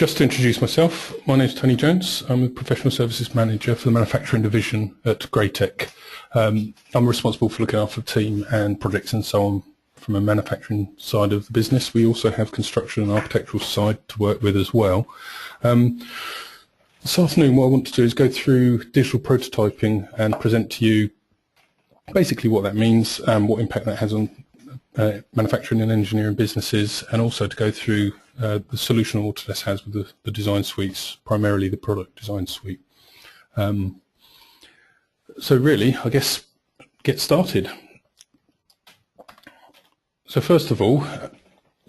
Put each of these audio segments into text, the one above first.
just to introduce myself, my name is Tony Jones. I'm a Professional Services Manager for the Manufacturing Division at Greytech. I'm responsible for looking after the team and projects and so on from a manufacturing side of the business. We also have construction and architectural side to work with as well. This afternoon what I want to do is go through digital prototyping and present to you basically what that means, what impact that has on manufacturing and engineering businesses, and also to go through the solution Autodesk has with the design suites, primarily the product design suite. So really, I guess, get started. So first of all,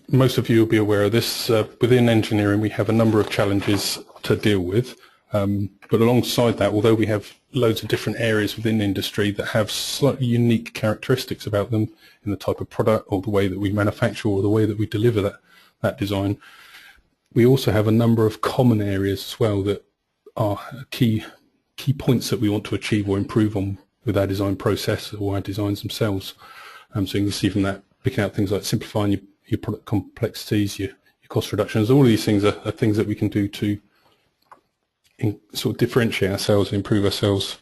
most of you will be aware of this. Within engineering, we have a number of challenges to deal with. But alongside that, although we have loads of different areas within the industry that have slightly unique characteristics about them in the type of product or the way that we manufacture or the way that we deliver that design, we also have a number of common areas as well that are key points that we want to achieve or improve on with our design process or our designs themselves. So you can see from that, picking out things like simplifying your product complexities, your cost reductions. All of these things are things that we can do to sort of differentiate ourselves and improve ourselves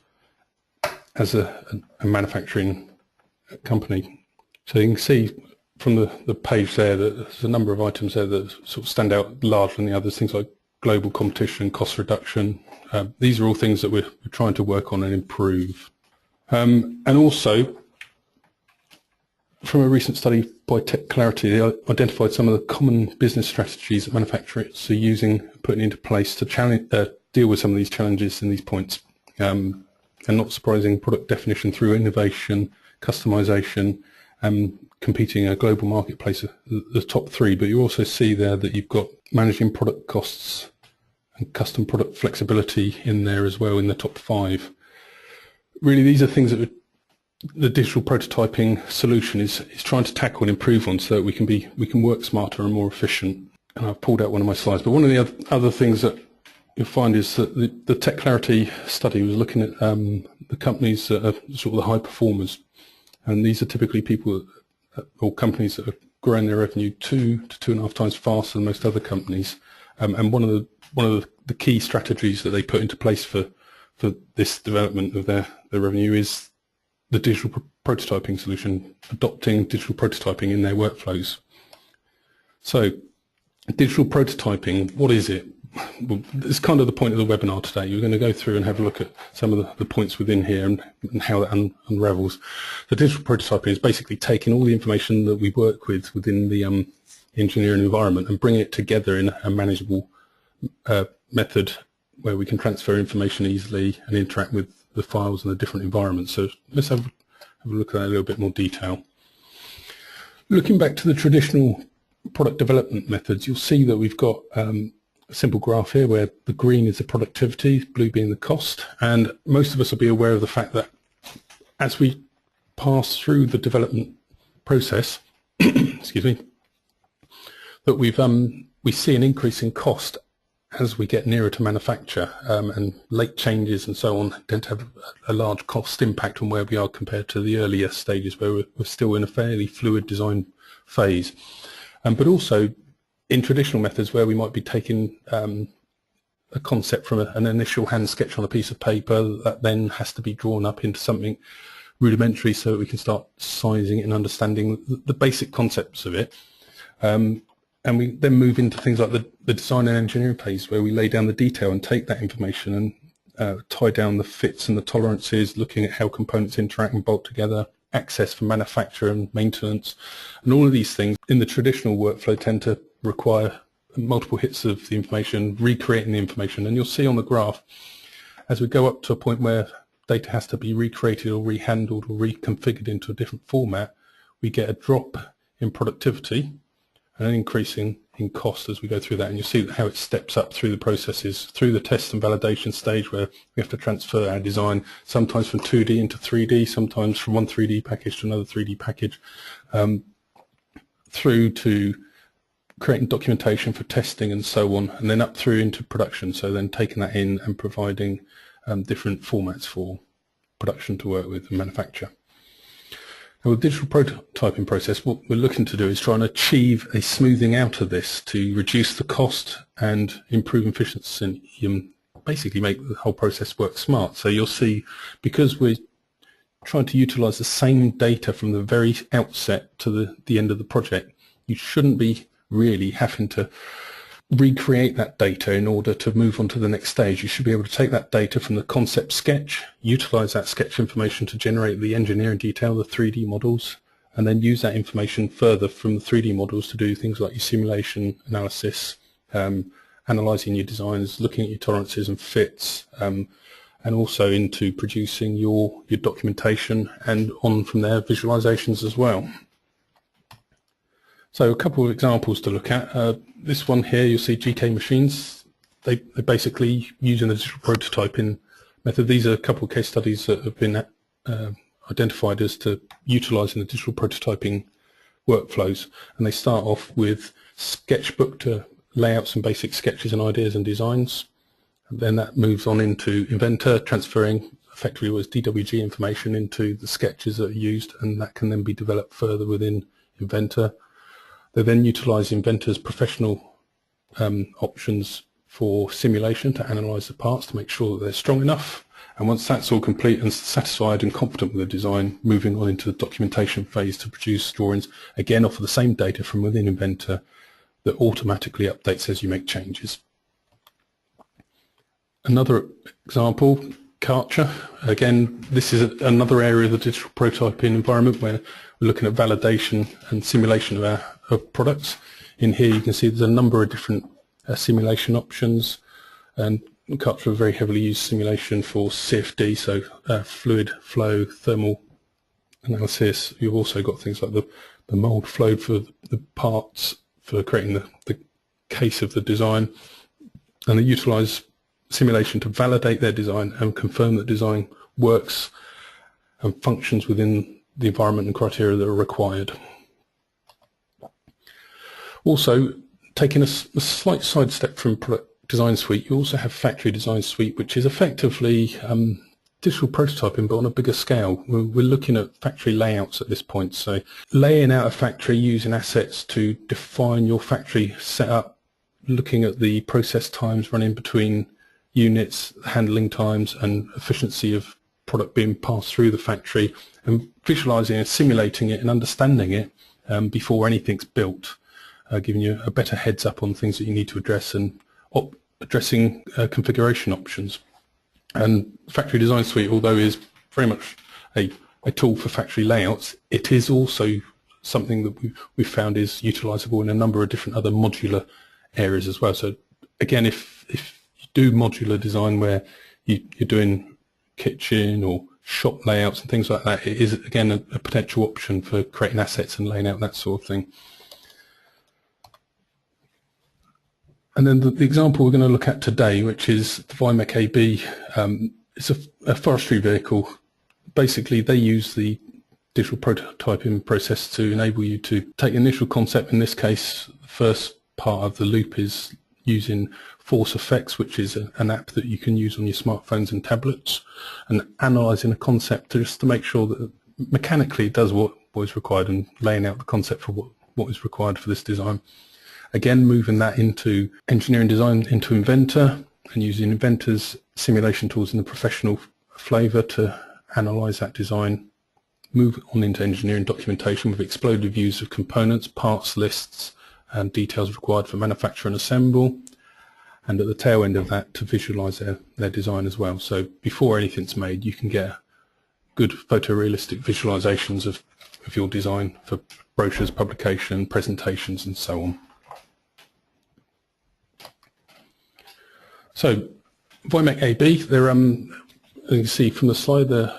as a manufacturing company. So you can see from the page there that there's a number of items there that sort of stand out larger than the others, things like global competition, cost reduction. These are all things that we're trying to work on and improve. And also, from a recent study by Clarity, they identified some of the common business strategies that manufacturers are using, putting into place to deal with some of these challenges and these points. And not surprising, product definition through innovation, customization, competing in a global marketplace are the top three. But you also see there that you've got managing product costs and custom product flexibility in there as well in the top five. Really, these are things that the digital prototyping solution is trying to tackle and improve on, so that we can work smarter and more efficient. And I've pulled out one of my slides, but one of the other things that you'll find is that the Tech Clarity study was looking at the companies that are sort of the high performers, and these are typically people or companies that have grown their revenue 2 to 2.5 times faster than most other companies. And one of the key strategies that they put into place for this development of their revenue is the digital prototyping solution, adopting digital prototyping in their workflows. So, digital prototyping, what is it? Well, it's kind of the point of the webinar today. You're going to go through and have a look at some of the points within here and how that unravels. The digital prototyping is basically taking all the information that we work with within the engineering environment and bringing it together in a manageable method where we can transfer information easily and interact with the files in the different environments. So let's have a look at that in a little bit more detail. Looking back to the traditional product development methods, you'll see that we've got a simple graph here where the green is the productivity, blue being the cost, and most of us will be aware of the fact that as we pass through the development process, excuse me, that we see an increase in cost as we get nearer to manufacture, and late changes and so on tend to have a large cost impact on where we are compared to the earlier stages where we're still in a fairly fluid design phase. But also in traditional methods where we might be taking a concept from an initial hand sketch on a piece of paper that then has to be drawn up into something rudimentary so that we can start sizing it and understanding the basic concepts of it. And we then move into things like the design and engineering phase where we lay down the detail and take that information and tie down the fits and the tolerances, looking at how components interact and bolt together, access for manufacture and maintenance. And all of these things in the traditional workflow tend to require multiple hits of the information, recreating the information. And you'll see on the graph, as we go up to a point where data has to be recreated or rehandled or reconfigured into a different format, we get a drop in productivity and an increase in cost as we go through that. And you see how it steps up through the processes, through the test and validation stage where we have to transfer our design, sometimes from 2D into 3D, sometimes from one 3D package to another 3D package, through to creating documentation for testing and so on, and then up through into production. So then taking that in and providing different formats for production to work with and manufacture. Now, with the digital prototyping process, what we're looking to do is try and achieve a smoothing out of this to reduce the cost and improve efficiency and basically make the whole process work smart. So you'll see, because we're trying to utilize the same data from the very outset to the end of the project, you shouldn't be really having to recreate that data in order to move on to the next stage. You should be able to take that data from the concept sketch, utilize that sketch information to generate the engineering detail, the 3D models, and then use that information further from the 3D models to do things like your simulation analysis, analyzing your designs, looking at your tolerances and fits, and also into producing your documentation, and on from there visualizations as well. So a couple of examples to look at. This one here, you'll see GK Machines. They basically using the digital prototyping method. These are a couple of case studies that have been identified as to utilising the digital prototyping workflows. And they start off with Sketchbook to lay out some basic sketches and ideas and designs. And then that moves on into Inventor, transferring effectively was DWG information into the sketches that are used, and that can then be developed further within Inventor. They then utilise Inventor's professional options for simulation to analyse the parts to make sure that they're strong enough. And once that's all complete and satisfied and confident with the design, moving on into the documentation phase to produce drawings, again off of the same data from within Inventor that automatically updates as you make changes. Another example, Karcher. Again, this is another area of the digital prototyping environment where we're looking at validation and simulation of our products. In here you can see there's a number of different simulation options, and Karcher are very heavily used simulation for CFD, so fluid flow, thermal analysis. You've also got things like the mold flow for the parts for creating the case of the design, and they utilise simulation to validate their design and confirm that design works and functions within the environment and criteria that are required. Also, taking a slight sidestep from Product Design Suite, you also have Factory Design Suite, which is effectively digital prototyping but on a bigger scale. We're looking at factory layouts at this point, so laying out a factory using assets to define your factory setup, looking at the process times running between units, handling times and efficiency of product being passed through the factory, and visualizing and simulating it and understanding it before anything's built, giving you a better heads up on things that you need to address and addressing configuration options. And Factory Design Suite, although is very much a tool for factory layouts, it is also something that we've found is utilizable in a number of different other modular areas as well. So again, if you do modular design where you're doing kitchen or shop layouts and things like that, it is again a potential option for creating assets and laying out that sort of thing. And then the example we're going to look at today, which is the Vimec AB, it's a forestry vehicle. Basically, they use the digital prototyping process to enable you to take the initial concept. In this case, the first part of the loop is using Force Effects, which is an app that you can use on your smartphones and tablets, and analysing a concept just to make sure that mechanically it does what is required, and laying out the concept for what is required for this design. Again, moving that into engineering design into Inventor, and using Inventor's simulation tools in the professional flavour to analyse that design. Move on into engineering documentation with exploded views of components, parts lists and details required for manufacture and assemble, and at the tail end of that to visualise their design as well. So before anything's made, you can get good photorealistic visualisations of your design for brochures, publication, presentations and so on. So Vimec AB, they're you can see from the slide, they're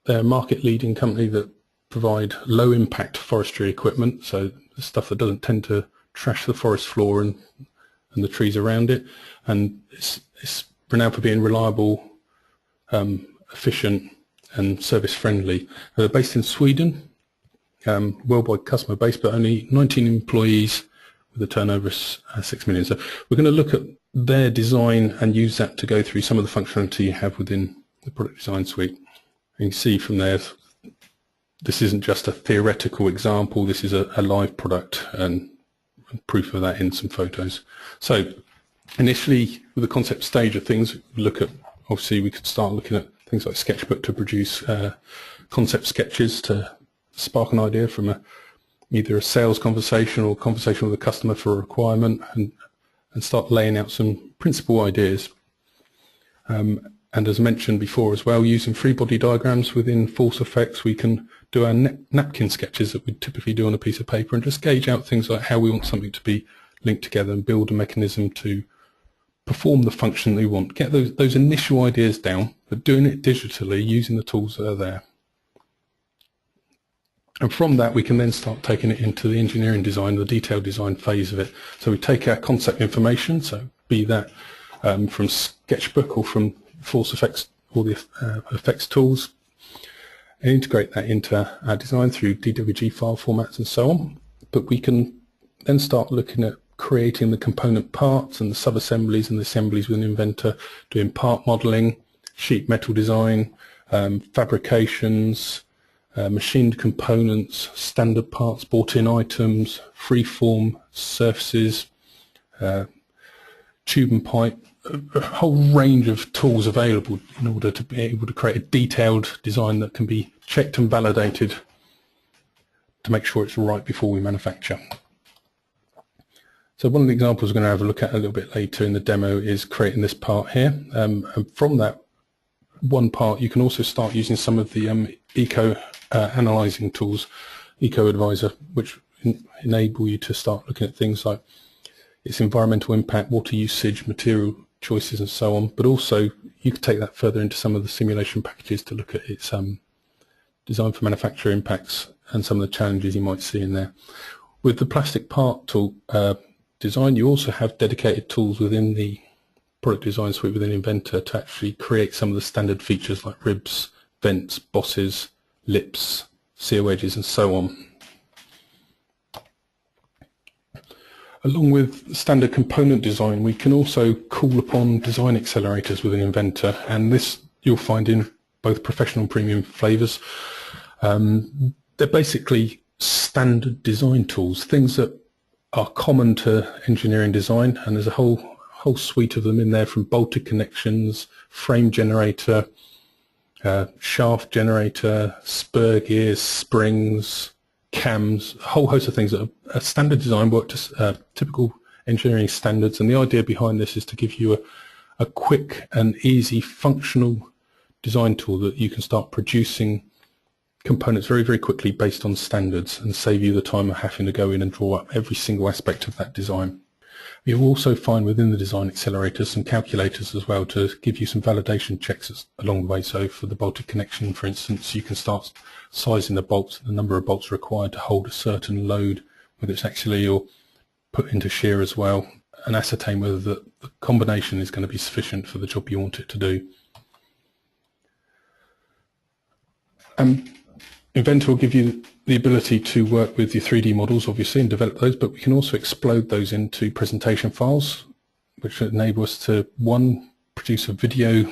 a market leading company that provide low impact forestry equipment, so the stuff that doesn't tend to trash the forest floor and the trees around it, and it's renowned for being reliable, efficient and service friendly. They're based in Sweden, worldwide customer base, but only 19 employees with a turnover of 6 million. So we're going to look at their design and use that to go through some of the functionality you have within the Product Design Suite. And you can see from there this isn't just a theoretical example, this is a live product, and proof of that in some photos. So initially, with the concept stage of things, obviously we could start looking at things like Sketchbook to produce concept sketches to spark an idea from either a sales conversation or conversation with a customer for a requirement, and start laying out some principal ideas. And as mentioned before as well, using free body diagrams within Force Effects, we can do our napkin sketches that we'd typically do on a piece of paper and just gauge out things like how we want something to be linked together and build a mechanism to perform the function that we want. Get those initial ideas down, but doing it digitally using the tools that are there. And from that, we can then start taking it into the engineering design, the detailed design phase of it. So we take our concept information, so be that from Sketchbook or from Force Effects or the effects tools, and integrate that into our design through DWG file formats and so on. But we can then start looking at creating the component parts and the sub-assemblies and the assemblies within Inventor, doing part modeling, sheet metal design, fabrications, machined components, standard parts, bought-in items, freeform surfaces, tube and pipe, a whole range of tools available in order to be able to create a detailed design that can be checked and validated to make sure it's right before we manufacture. So one of the examples we're going to have a look at a little bit later in the demo is creating this part here. And from that one part, you can also start using some of the eco analyzing tools, Eco Advisor, which enable you to start looking at things like its environmental impact, water usage, material choices and so on, but also you could take that further into some of the simulation packages to look at its design for manufacturer impacts and some of the challenges you might see in there. With the plastic part tool design, you also have dedicated tools within the Product Design Suite within Inventor to actually create some of the standard features like ribs, vents, bosses, lips, seal edges and so on. Along with standard component design, we can also call upon design accelerators within Inventor, and this you'll find in both professional and premium flavors. They're basically standard design tools, things that are common to engineering design, and there's a whole suite of them in there, from bolted connections, frame generator, shaft generator, spur gears, springs, cams, a whole host of things that are standard design work to typical engineering standards. And the idea behind this is to give you a quick and easy functional design tool that you can start producing components very, very quickly based on standards and save you the time of having to go in and draw up every single aspect of that design. You'll also find within the design accelerators some calculators as well to give you some validation checks along the way. So for the bolted connection, for instance, you can start sizing the bolts, the number of bolts required to hold a certain load, whether it's actually or put into shear as well, and ascertain whether the combination is going to be sufficient for the job you want it to do. Inventor will give you the ability to work with your 3D models, obviously, and develop those, but we can also explode those into presentation files, which enable us to, one, produce a video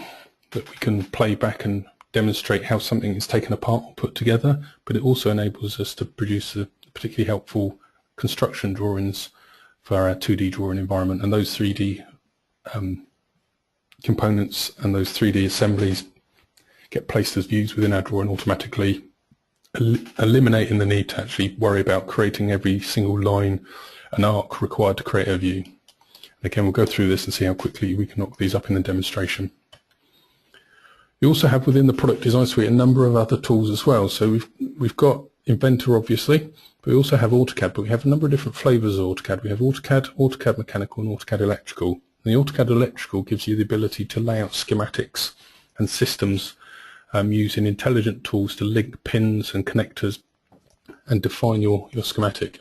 that we can play back and demonstrate how something is taken apart or put together, but it also enables us to produce a particularly helpful construction drawings for our 2D drawing environment, and those 3D components and those 3D assemblies get placed as views within our drawing automatically, eliminating the need to actually worry about creating every single line and arc required to create a view. And again, we'll go through this and see how quickly we can knock these up in the demonstration. You also have within the Product Design Suite a number of other tools as well. So we've got Inventor, obviously, but we also have AutoCAD, but we have a number of different flavors of AutoCAD. We have AutoCAD, AutoCAD Mechanical, and AutoCAD Electrical. And the AutoCAD Electrical gives you the ability to lay out schematics and systems using intelligent tools to link pins and connectors and define your schematic.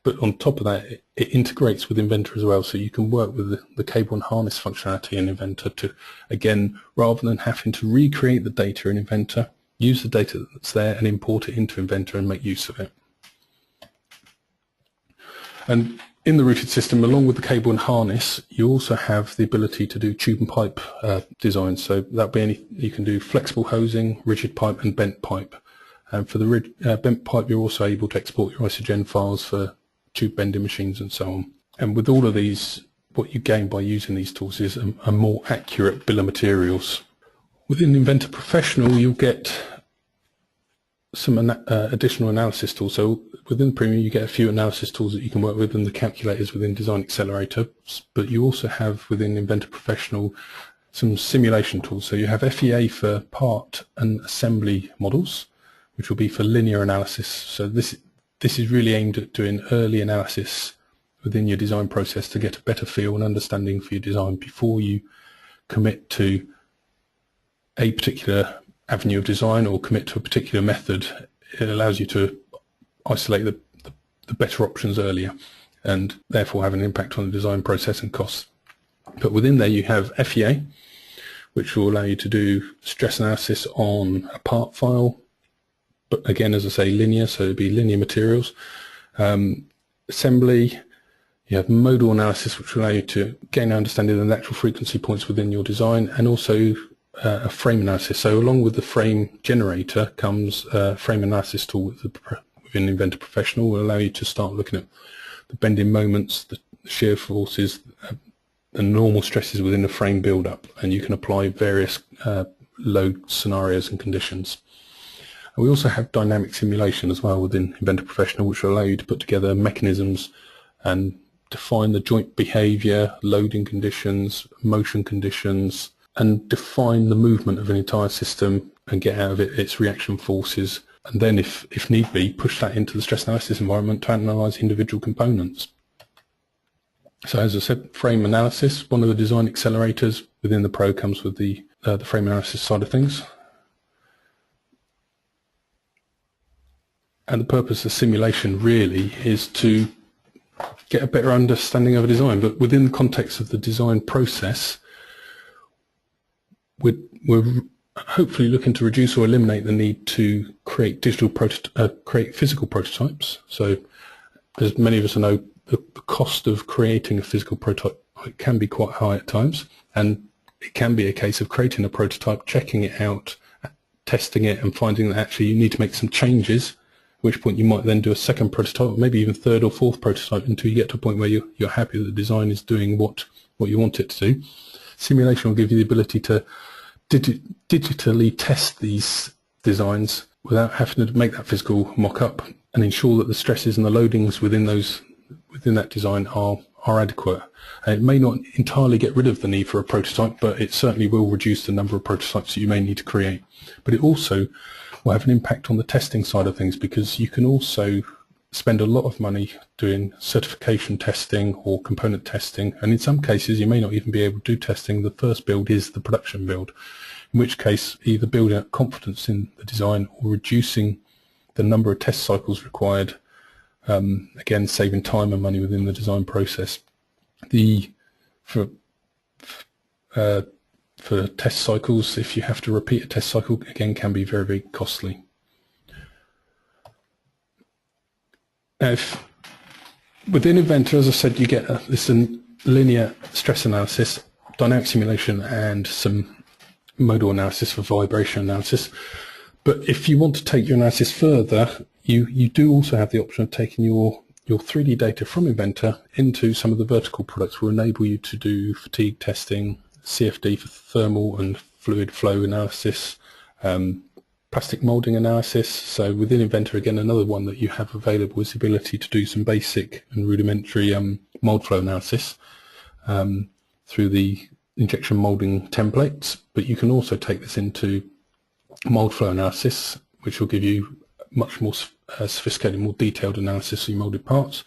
But on top of that, it integrates with Inventor as well, so you can work with the cable and harness functionality in Inventor to, again, rather than having to recreate the data in Inventor, use the data that's there and import it into Inventor and make use of it. And in the rooted system, along with the cable and harness, you also have the ability to do tube and pipe design. So that'll be you can do flexible hosing, rigid pipe and bent pipe. And for the bent pipe, you're also able to export your isogen files for tube bending machines and so on. And with all of these, what you gain by using these tools is a more accurate bill of materials. Within Inventor Professional, you'll get some additional analysis tools. So within the Premium, you get a few analysis tools that you can work with, and the calculators within Design Accelerator. But you also have within Inventor Professional some simulation tools. So you have FEA for part and assembly models, which will be for linear analysis. So this is really aimed at doing early analysis within your design process to get a better feel and understanding for your design before you commit to a particular avenue of design or commit to a particular method. It allows you to isolate the better options earlier and therefore have an impact on the design process and costs. But within there you have FEA, which will allow you to do stress analysis on a part file, but again, as I say, linear, so it'd be linear materials. Assembly, you have modal analysis, which will allow you to gain an understanding of the natural frequency points within your design, and also a frame analysis. So along with the frame generator comes a frame analysis tool within Inventor Professional, will allow you to start looking at the bending moments, the shear forces, the normal stresses within the frame build-up, and you can apply various load scenarios and conditions. And we also have dynamic simulation as well within Inventor Professional, which will allow you to put together mechanisms and define the joint behavior, loading conditions, motion conditions, and define the movement of an entire system and get out of it its reaction forces, and then if need be, push that into the stress analysis environment to analyze individual components. So as I said, frame analysis, one of the design accelerators within the Pro comes with the frame analysis side of things. And the purpose of simulation really is to get a better understanding of a design, but within the context of the design process, we're hopefully looking to reduce or eliminate the need to create physical prototypes. So as many of us know, the cost of creating a physical prototype can be quite high at times, and it can be a case of creating a prototype, checking it out, testing it, and finding that actually you need to make some changes, at which point you might then do a second prototype, or maybe even third or fourth prototype, until you get to a point where you're happy that the design is doing what you want it to do. Simulation will give you the ability to digitally test these designs without having to make that physical mock-up, and ensure that the stresses and the loadings within that design are adequate. And it may not entirely get rid of the need for a prototype, but it certainly will reduce the number of prototypes that you may need to create. But it also will have an impact on the testing side of things, because you can also spend a lot of money doing certification testing or component testing, and in some cases you may not even be able to do testing. The first build is the production build, in which case either building up confidence in the design or reducing the number of test cycles required, again saving time and money within the design process. For test cycles, if you have to repeat a test cycle, again can be very, very costly. Now, within Inventor, as I said, you get this linear stress analysis, dynamic simulation, and some modal analysis for vibration analysis. But if you want to take your analysis further, you do also have the option of taking your 3D data from Inventor into some of the vertical products, will enable you to do fatigue testing, CFD for thermal and fluid flow analysis, plastic molding analysis. So within Inventor, again, another one that you have available is the ability to do some basic and rudimentary mold flow analysis through the injection molding templates. But you can also take this into mold flow analysis, which will give you much more sophisticated, more detailed analysis of your molded parts.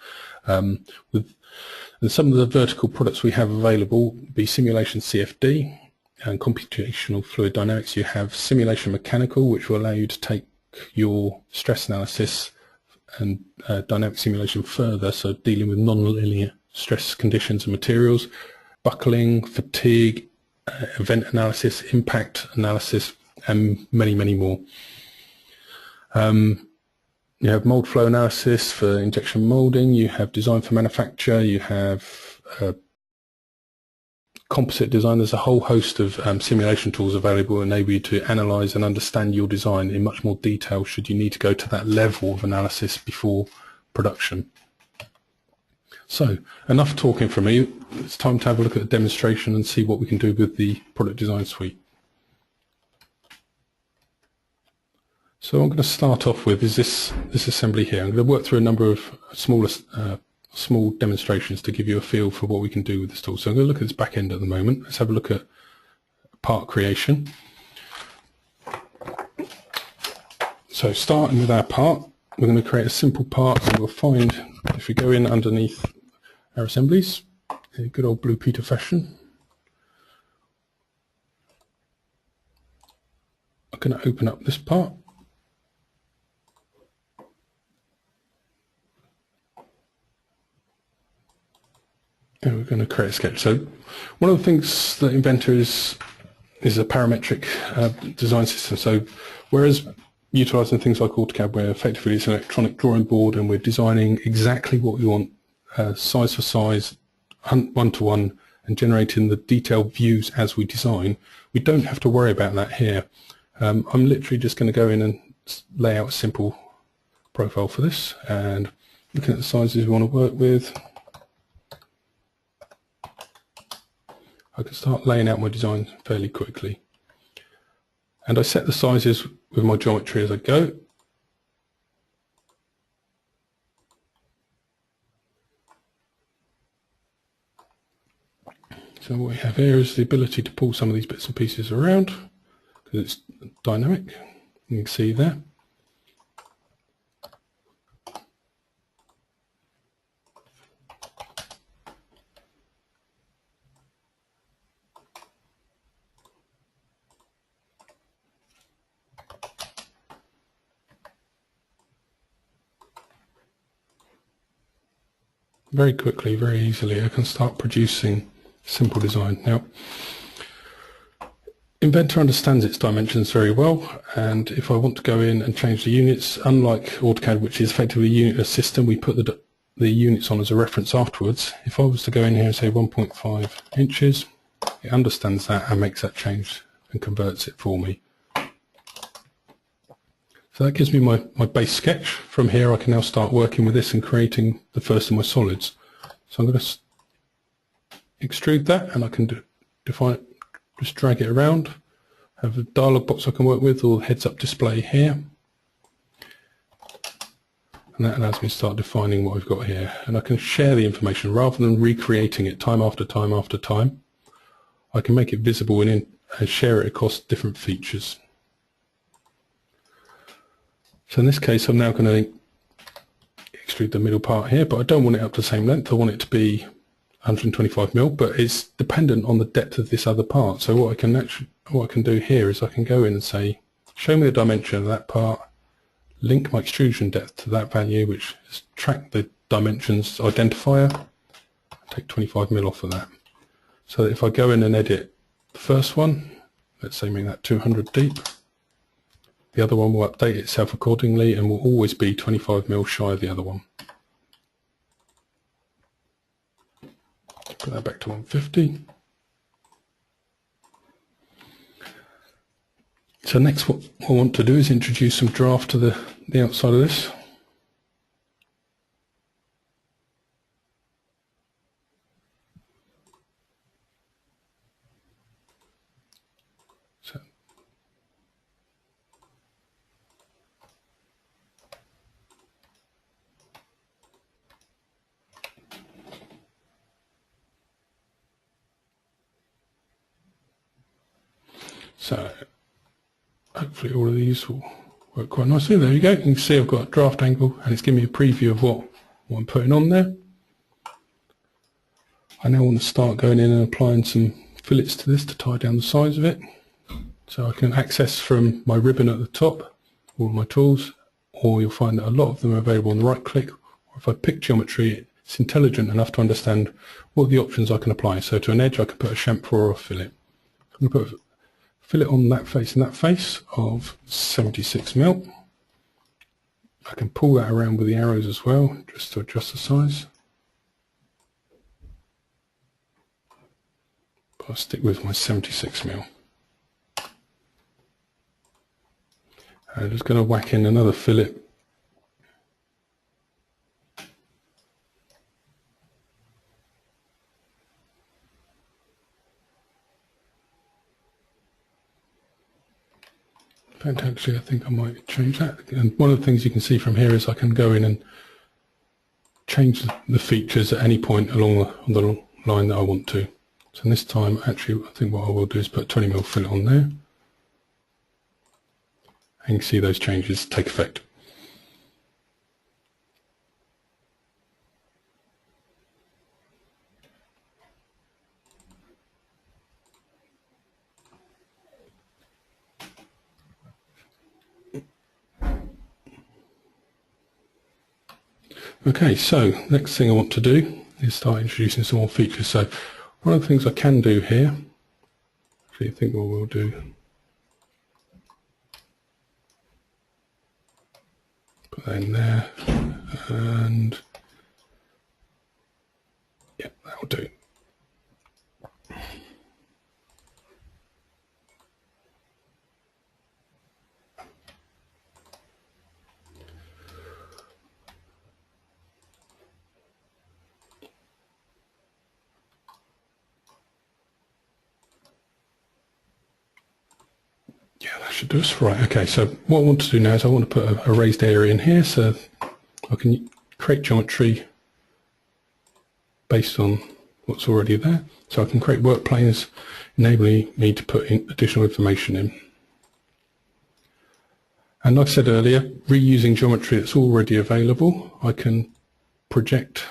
And some of the vertical products we have available be simulation CFD and computational fluid dynamics. You have simulation mechanical, which will allow you to take your stress analysis and dynamic simulation further, so dealing with non-linear stress conditions and materials, buckling, fatigue, event analysis, impact analysis, and many, many more. You have mold flow analysis for injection molding, you have design for manufacture, you have composite design, there's a whole host of simulation tools available that enable you to analyse and understand your design in much more detail should you need to go to that level of analysis before production. So, enough talking from me. It's time to have a look at the demonstration and see what we can do with the Product Design Suite. So I'm going to start off with this assembly here. I'm going to work through a number of small demonstrations to give you a feel for what we can do with this tool. So I'm going to look at this back end at the moment. Let's have a look at part creation. So starting with our part, we're going to create a simple part, and we'll find, if we go in underneath our assemblies, in a good old Blue Peter fashion, I'm going to open up this part. And we're going to create a sketch. So one of the things that Inventor is a parametric design system. So whereas utilising things like AutoCAD, where effectively it's an electronic drawing board and we're designing exactly what we want, size for size, one-to-one, and generating the detailed views as we design, we don't have to worry about that here. I'm literally just going to go in and lay out a simple profile for this, and looking at the sizes we want to work with, I can start laying out my design fairly quickly. And I set the sizes with my geometry as I go. So what we have here is the ability to pull some of these bits and pieces around, because it's dynamic. You can see there. Very quickly, very easily, I can start producing simple design. Now, Inventor understands its dimensions very well, and if I want to go in and change the units, unlike AutoCAD, which is effectively a unit system, we put the units on as a reference afterwards. If I was to go in here and say 1.5 inches, it understands that and makes that change and converts it for me. So that gives me my base sketch. From here I can now start working with this and creating the first of my solids. So I'm going to extrude that, and I can define it, just drag it around, have a dialog box I can work with, or heads up display here. And that allows me to start defining what I've got here. And I can share the information rather than recreating it time after time after time. I can make it visible and share it across different features. So in this case, I'm now going to extrude the middle part here, but I don't want it up to the same length. I want it to be 125mm, but it's dependent on the depth of this other part. So what I can do here is I can go in and say, show me the dimension of that part, link my extrusion depth to that value, which is track the dimensions identifier, take 25mm off of that. So that if I go in and edit the first one, let's say make that 200 deep, the other one will update itself accordingly and will always be 25mm shy of the other one. Put that back to 150. So next what I want to do is introduce some draft to the outside of this. So hopefully all of these will work quite nicely. There you go. You can see I've got a draft angle and it's giving me a preview of what I'm putting on there. I now want to start going in and applying some fillets to this to tie down the size of it. So I can access from my ribbon at the top, all my tools, or you'll find that a lot of them are available on the right click, or if I pick geometry, it's intelligent enough to understand what are the options I can apply. So to an edge I can put a chamfer or a fillet. I'm going to put fillet on that face and that face of 76mm. I can pull that around with the arrows as well, just to adjust the size. I'll stick with my 76mm. I'm just going to whack in another fillet. In fact, actually, I think I might change that. And one of the things you can see from here is I can go in and change the features at any point along the line that I want to. So this time, actually, I think what I will do is put 20mm fillet on there. And you can see those changes take effect. Okay, so next thing I want to do is start introducing some more features. So one of the things I can do here, actually I think what we'll do, put that in there, and yeah, that'll do. Yeah, that should do us. Right, okay, so what I want to do now is I want to put a raised area in here so I can create geometry based on what's already there. So I can create work planes, enabling me to put in additional information in. And like I said earlier, reusing geometry that's already available, I can project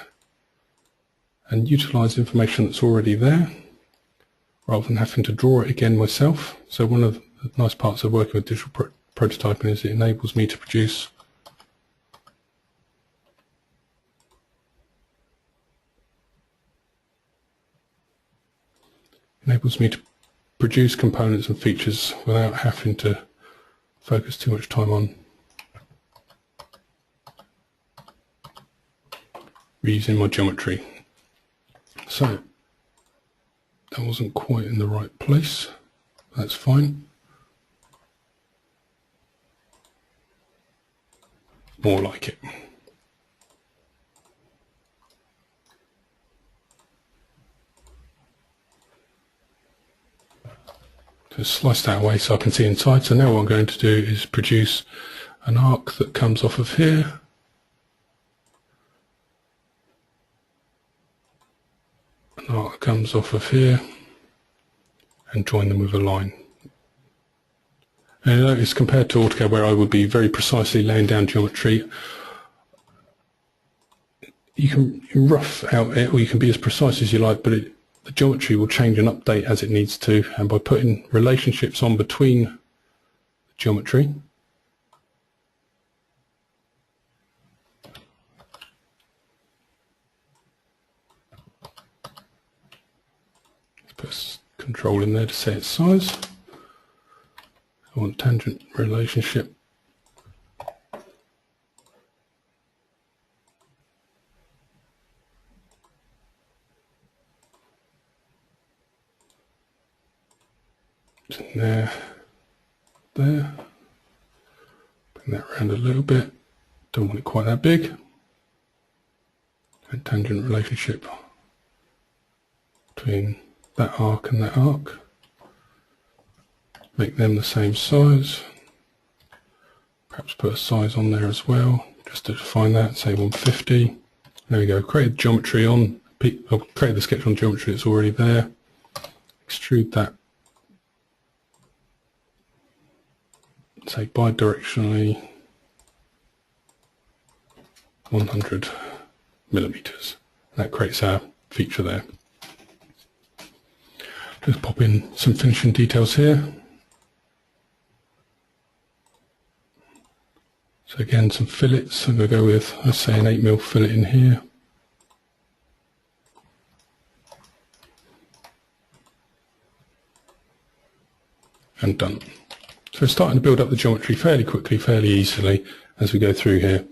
and utilize information that's already there rather than having to draw it again myself. So one of the nice parts of working with digital prototyping is it enables me to produce components and features without having to focus too much time on reusing my geometry. So that wasn't quite in the right place. That's fine. More like it. Just slice that away so I can see inside. So now what I'm going to do is produce an arc that comes off of here. An arc that comes off of here and join them with a line. And notice compared to AutoCAD where I would be very precisely laying down geometry, you can rough out it or you can be as precise as you like, but the geometry will change and update as it needs to, and by putting relationships on between the geometry, let's put control in there to set its size. I want tangent relationship. There, bring that around a little bit, don't want it quite that big, and tangent relationship between that arc and that arc, make them the same size, perhaps put a size on there as well, just to define that, say 150, there we go, create geometry on, I'll create the sketch on geometry that's already there, extrude that, say bidirectionally 100 millimeters. That creates our feature there. Just pop in some finishing details here. So again, some fillets. I'm going to go with, let's say, an 8mm fillet in here. And done. So we're starting to build up the geometry fairly quickly, fairly easily as we go through here.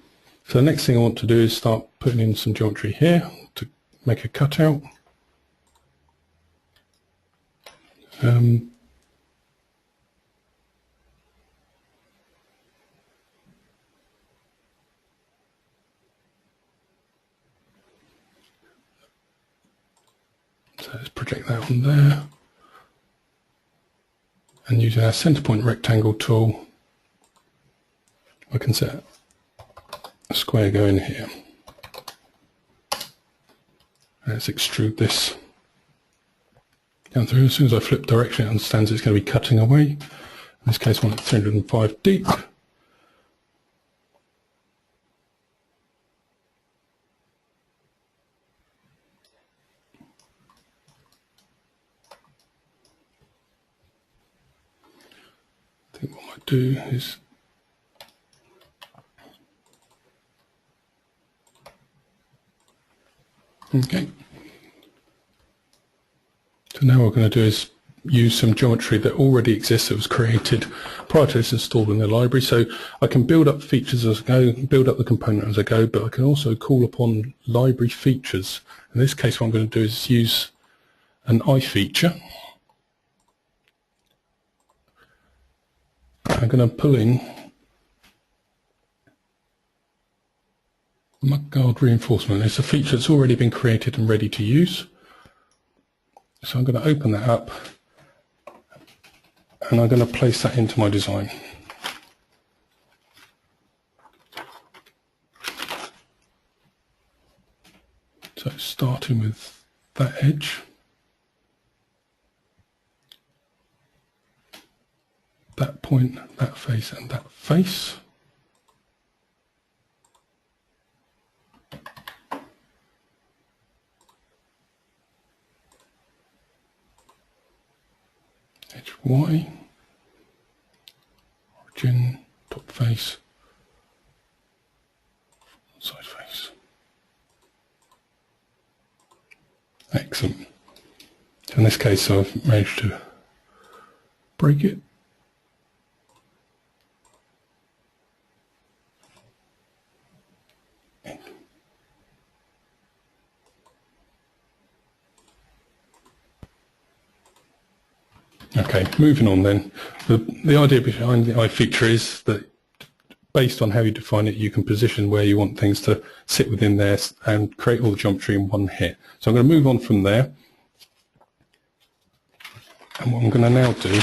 So the next thing I want to do is start putting in some geometry here to make a cutout. Um, so let's project that on there. And using our center point rectangle tool, I can set a square going here. Let's extrude this down through. As soon as I flip direction, it understands it's going to be cutting away. In this case, I want it 305 deep. I think what I might do is okay. So now what we're going to do is use some geometry that already exists, that was created prior to this installed in the library. So I can build up features as I go, build up the component as I go, but I can also call upon library features. In this case, what I'm going to do is use an eye feature. I'm going to pull in mudguard reinforcement. It's a feature that's already been created and ready to use. So I'm going to open that up and I'm going to place that into my design. So starting with that edge, that point, that face and that face. Edge Y, origin, top face, side face. Excellent. So in this case, I've managed to break it. Okay, moving on then. The idea behind the eye feature is that based on how you define it, you can position where you want things to sit within there and create all the geometry in one hit. So I'm going to move on from there. And what I'm going to now do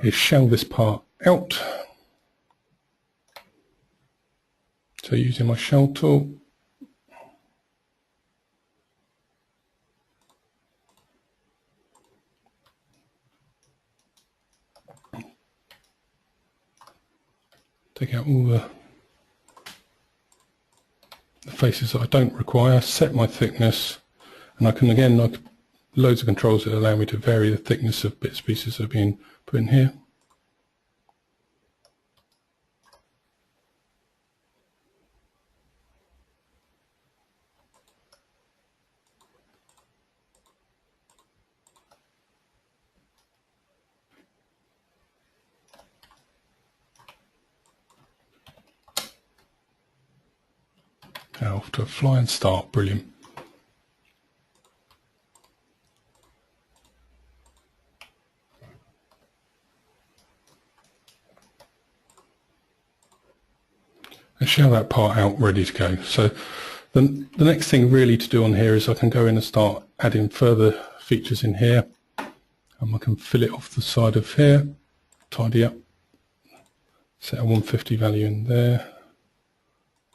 is shell this part out. So using my shell tool, take out all the faces that I don't require, set my thickness, and I can again, like loads of controls that allow me to vary the thickness of bits and pieces that are being put in here. Now off to a flying start, brilliant. And shell that part out ready to go. So the next thing really to do on here is I can go in and start adding further features in here. And I can fill it off the side of here, tidy up, set a 150 value in there.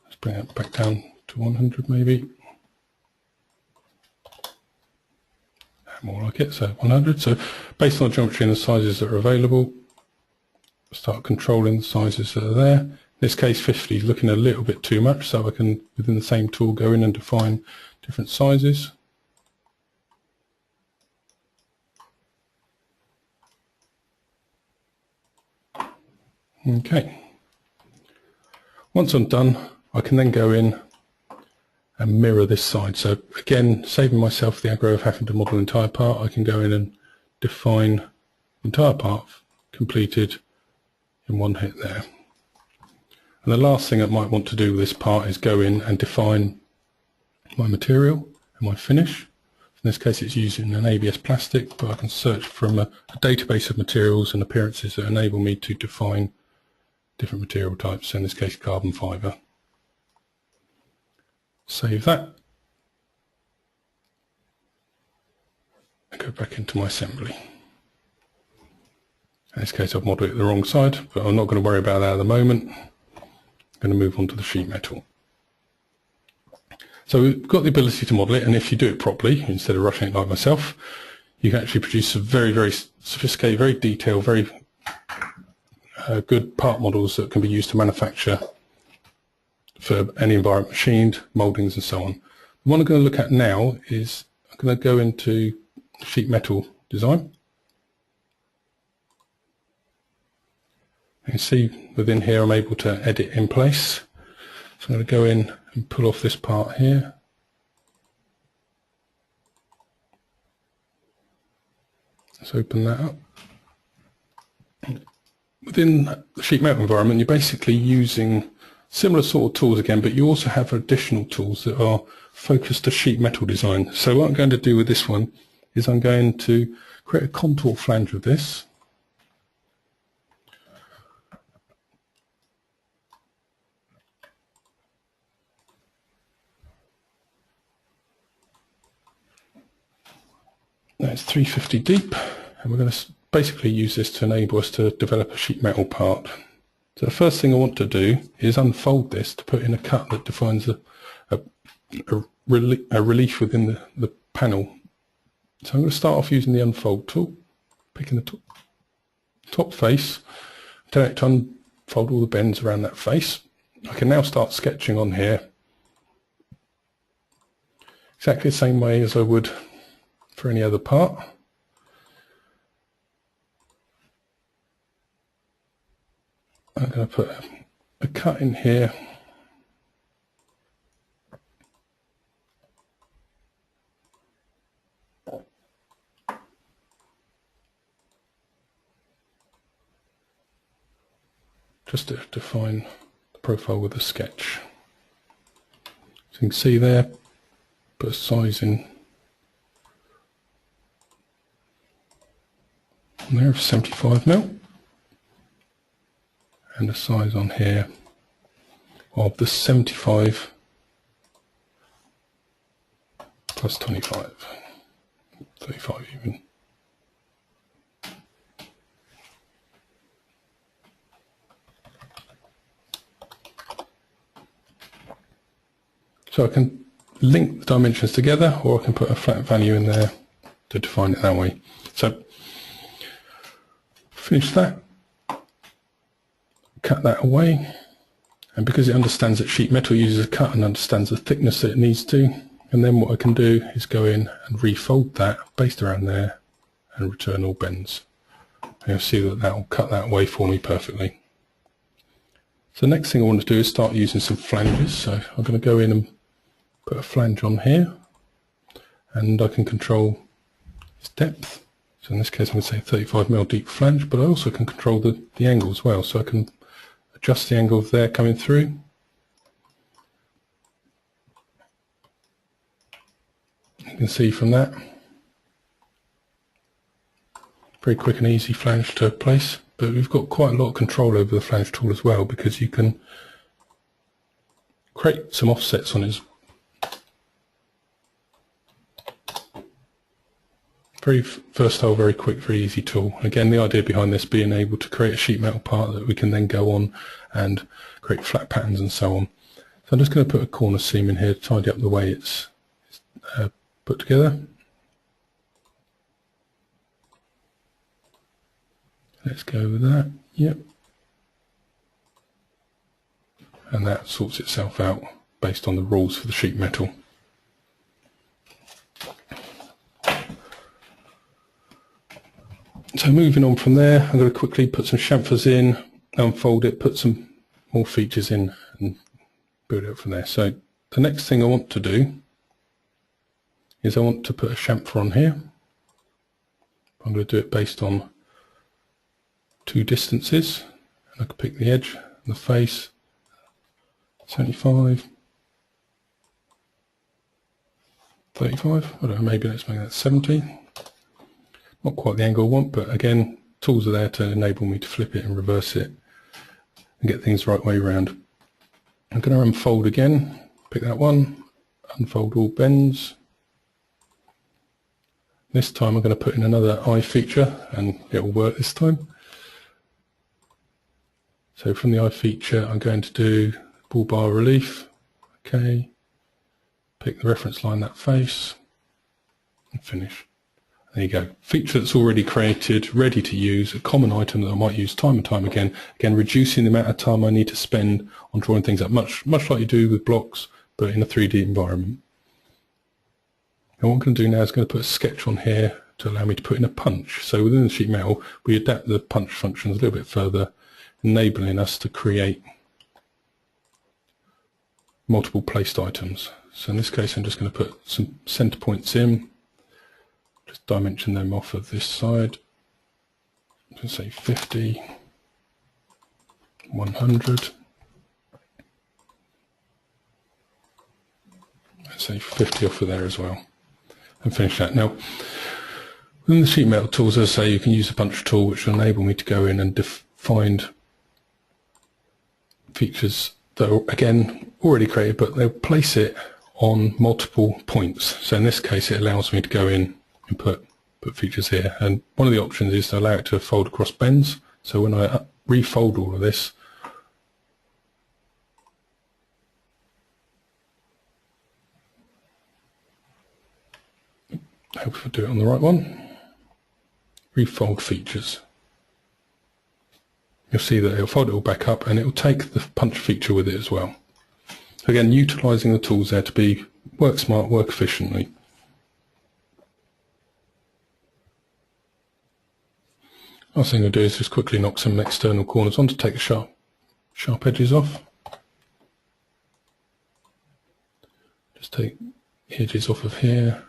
Let's bring it back down to 100 maybe. More like it, so 100. So based on the geometry and the sizes that are available, start controlling the sizes that are there. In this case 50 is looking a little bit too much, so I can within the same tool go in and define different sizes. Okay, once I'm done I can then go in and mirror this side. So again, saving myself the aggro of having to model the entire part, I can go in and define the entire part completed in one hit there. And the last thing I might want to do with this part is go in and define my material and my finish. In this case it's using an ABS plastic, but I can search from a database of materials and appearances that enable me to define different material types, in this case carbon fibre. Save that and go back into my assembly. In this case I've modelled it the wrong side, but I'm not going to worry about that at the moment. I'm going to move on to the sheet metal. So we've got the ability to model it, and if you do it properly, instead of rushing it like myself, you can actually produce some very, very sophisticated, very detailed, very good part models that can be used to manufacture for any environment, machined, mouldings and so on. The one I'm going to look at now is, I'm going to go into sheet metal design. You can see within here I'm able to edit in place. So I'm going to go in and pull off this part here. Let's open that up. Within the sheet metal environment, you're basically using similar sort of tools again, but you also have additional tools that are focused to sheet metal design. So what I'm going to do with this one is I'm going to create a contour flange of this. That's 350 deep, and we're going to basically use this to enable us to develop a sheet metal part. So the first thing I want to do is unfold this to put in a cut that defines a relief within the panel. So I'm going to start off using the unfold tool, picking the top face, telling it to unfold all the bends around that face. I can now start sketching on here exactly the same way as I would for any other part. I'm going to put a cut in here. Just to define the profile with a sketch. So you can see there, put a size in there of 75mm, and a size on here of the 75 plus 25, 35 even. So I can link the dimensions together, or I can put a flat value in there to define it that way. So finish that, cut that away, and because it understands that sheet metal uses a cut and understands the thickness that it needs to, and then what I can do is go in and refold that based around there and return all bends. And you'll see that that will cut that away for me perfectly. So the next thing I want to do is start using some flanges. So I'm going to go in and put a flange on here, and I can control its depth. So in this case I'm going to say 35mm deep flange, but I also can control the angle as well. So I can adjust the angle of there coming through. You can see from that, very quick and easy flange to place, but we've got quite a lot of control over the flange tool as well, because you can create some offsets on it. Very versatile, very quick, very easy tool. Again, the idea behind this being able to create a sheet metal part that we can then go on and create flat patterns and so on. So I'm just going to put a corner seam in here to tidy up the way it's put together. Let's go with that. Yep. And that sorts itself out based on the rules for the sheet metal. So moving on from there, I'm going to quickly put some chamfers in, unfold it, put some more features in and build it up from there. So the next thing I want to do is I want to put a chamfer on here. I'm going to do it based on two distances, and I can pick the edge and the face, 75, 35, I don't know, maybe let's make that 70. Not quite the angle I want, but again, tools are there to enable me to flip it and reverse it and get things the right way around. I'm going to unfold again, pick that one, unfold all bends. This time I'm going to put in another eye feature and it will work this time. So from the eye feature I'm going to do ball bar relief, okay, pick the reference line, that face, and finish. There you go. Feature that's already created, ready to use, a common item that I might use time and time again. Again, reducing the amount of time I need to spend on drawing things up, much like you do with blocks, but in a 3D environment. And what I'm going to do now is going to put a sketch on here to allow me to put in a punch. So within the sheet metal, we adapt the punch functions a little bit further, enabling us to create multiple placed items. So in this case, I'm just going to put some center points in, just dimension them off of this side. Let's say 50, 100. Let's say 50 off of there as well. And finish that. Now, within the sheet metal tools, as I say, you can use the punch tool, which will enable me to go in and find features that are, again, already created, but they'll place it on multiple points. So in this case, it allows me to go in and put features here. And one of the options is to allow it to fold across bends. So when I refold all of this, I hope I do it on the right one. Refold features. You'll see that it'll fold it all back up and it will take the punch feature with it as well. Again, utilising the tools there to be work smart, work efficiently. Last thing I'll do is just quickly knock some external corners on to take the sharp edges off. Just take edges off of here,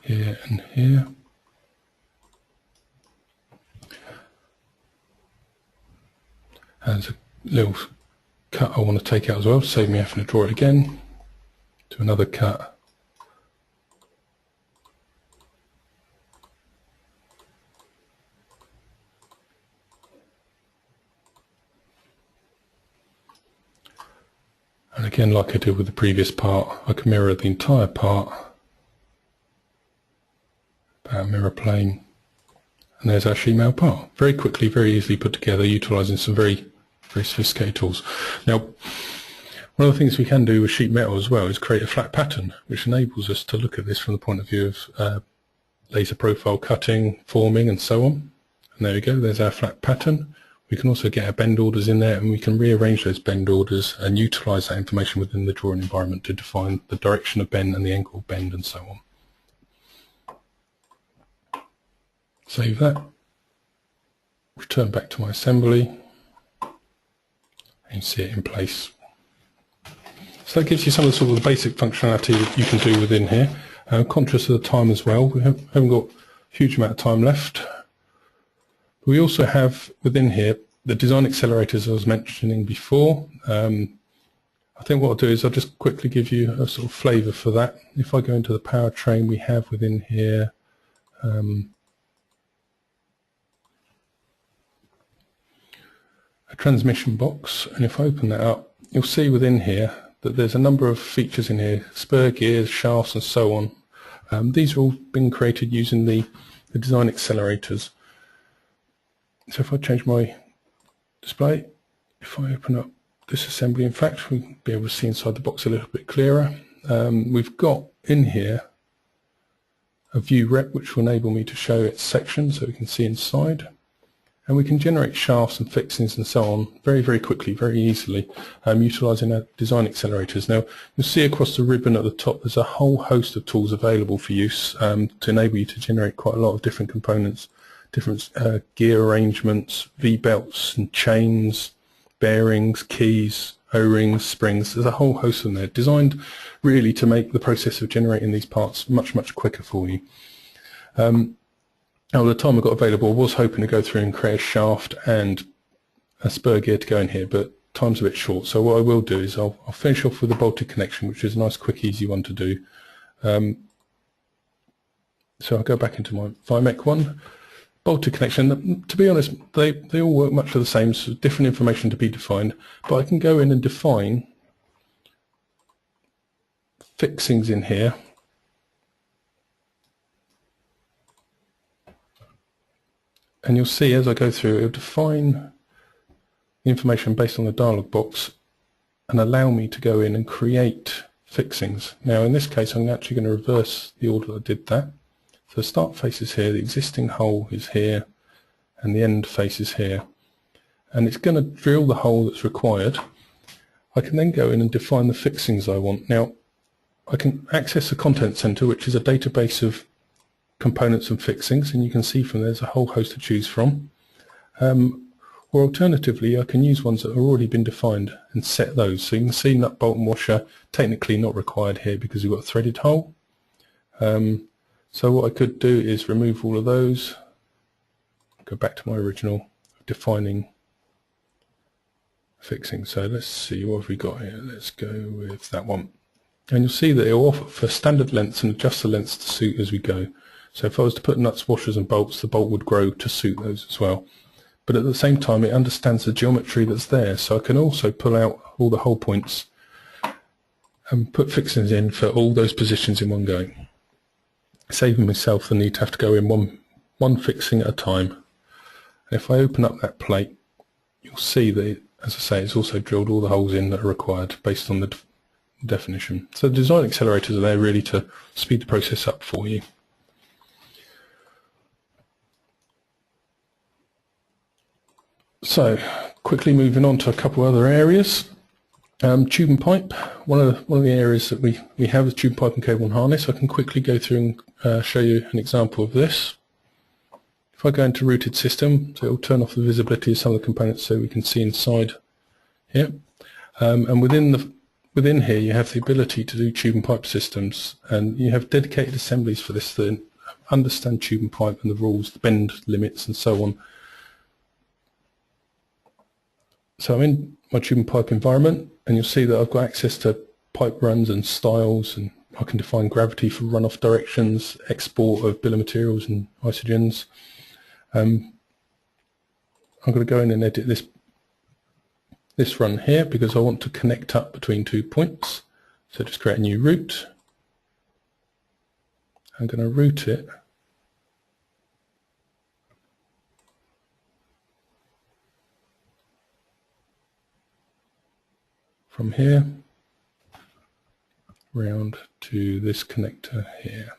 here and here. And there's a little cut I want to take out as well to save me having to draw it again. Do another cut. And again, like I did with the previous part, I can mirror the entire part, about a mirror plane, and there's our sheet metal part. Very quickly, very easily put together, utilising some very sophisticated tools. Now, one of the things we can do with sheet metal as well is create a flat pattern, which enables us to look at this from the point of view of laser profile cutting, forming, and so on. And there we go, there's our flat pattern. We can also get our bend orders in there, and we can rearrange those bend orders and utilise that information within the drawing environment to define the direction of bend and the angle of bend and so on. Save that. Return back to my assembly and see it in place. So that gives you some of the sort of the basic functionality that you can do within here. Conscious of the time as well, we haven't got a huge amount of time left. We also have within here the design accelerators I was mentioning before. I think what I'll do is I'll just quickly give you a sort of flavour for that. If I go into the powertrain, we have within here a transmission box, and if I open that up, you'll see within here that there's a number of features in here, spur gears, shafts and so on. These are all been created using the design accelerators. So if I change my display, if I open up this assembly, in fact, we'll be able to see inside the box a little bit clearer. We've got in here a view rep which will enable me to show its section so we can see inside. And we can generate shafts and fixings and so on very quickly, very easily, utilising our design accelerators. Now, you'll see across the ribbon at the top there's a whole host of tools available for use to enable you to generate quite a lot of different components, different gear arrangements, V-belts and chains, bearings, keys, O-rings, springs. There's a whole host of them there, designed really to make the process of generating these parts much quicker for you. Now, the time I've got available, I was hoping to go through and create a shaft and a spur gear to go in here, but time's a bit short. So what I will do is I'll finish off with a bolted connection, which is a nice, quick, easy one to do. So I'll go back into my Vimec one. Bolted connection, to be honest, they all work much the same, so different information to be defined, but I can go in and define fixings in here. And you'll see as I go through, it'll define the information based on the dialog box and allow me to go in and create fixings. Now in this case, I'm actually going to reverse the order I did that. So the start face is here, the existing hole is here, and the end face is here. And it's going to drill the hole that's required. I can then go in and define the fixings I want. Now, I can access the Content Center, which is a database of components and fixings, and you can see from there's a whole host to choose from. Or alternatively, I can use ones that have already been defined and set those. So you can see nut, bolt and washer, technically not required here because we've got a threaded hole. So what I could do is remove all of those, go back to my original defining fixing. So let's see, what have we got here? Let's go with that one. And you'll see that it will offer for standard lengths and adjust the lengths to suit as we go. So if I was to put nuts, washers and bolts, the bolt would grow to suit those as well. But at the same time, it understands the geometry that's there. So I can also pull out all the hole points and put fixings in for all those positions in one go, saving myself the need to have to go in one fixing at a time. And if I open up that plate, you'll see that, as I say, it's also drilled all the holes in that are required based on the definition. So the design accelerators are there really to speed the process up for you. So quickly moving on to a couple other areas. Tube and pipe. One of the areas that we have is tube, pipe and cable and harness. I can quickly go through and show you an example of this. If I go into rooted system, so it will turn off the visibility of some of the components so we can see inside here. And within here you have the ability to do tube and pipe systems, and you have dedicated assemblies for this that understand tube and pipe and the rules, the bend limits and so on. So I'm in my tube and pipe environment, and you'll see that I've got access to pipe runs and styles, and I can define gravity for runoff directions, export of bill of materials and isogens. I'm going to go in and edit this run here because I want to connect up between 2 points. So just create a new route. I'm going to route it from here round to this connector here.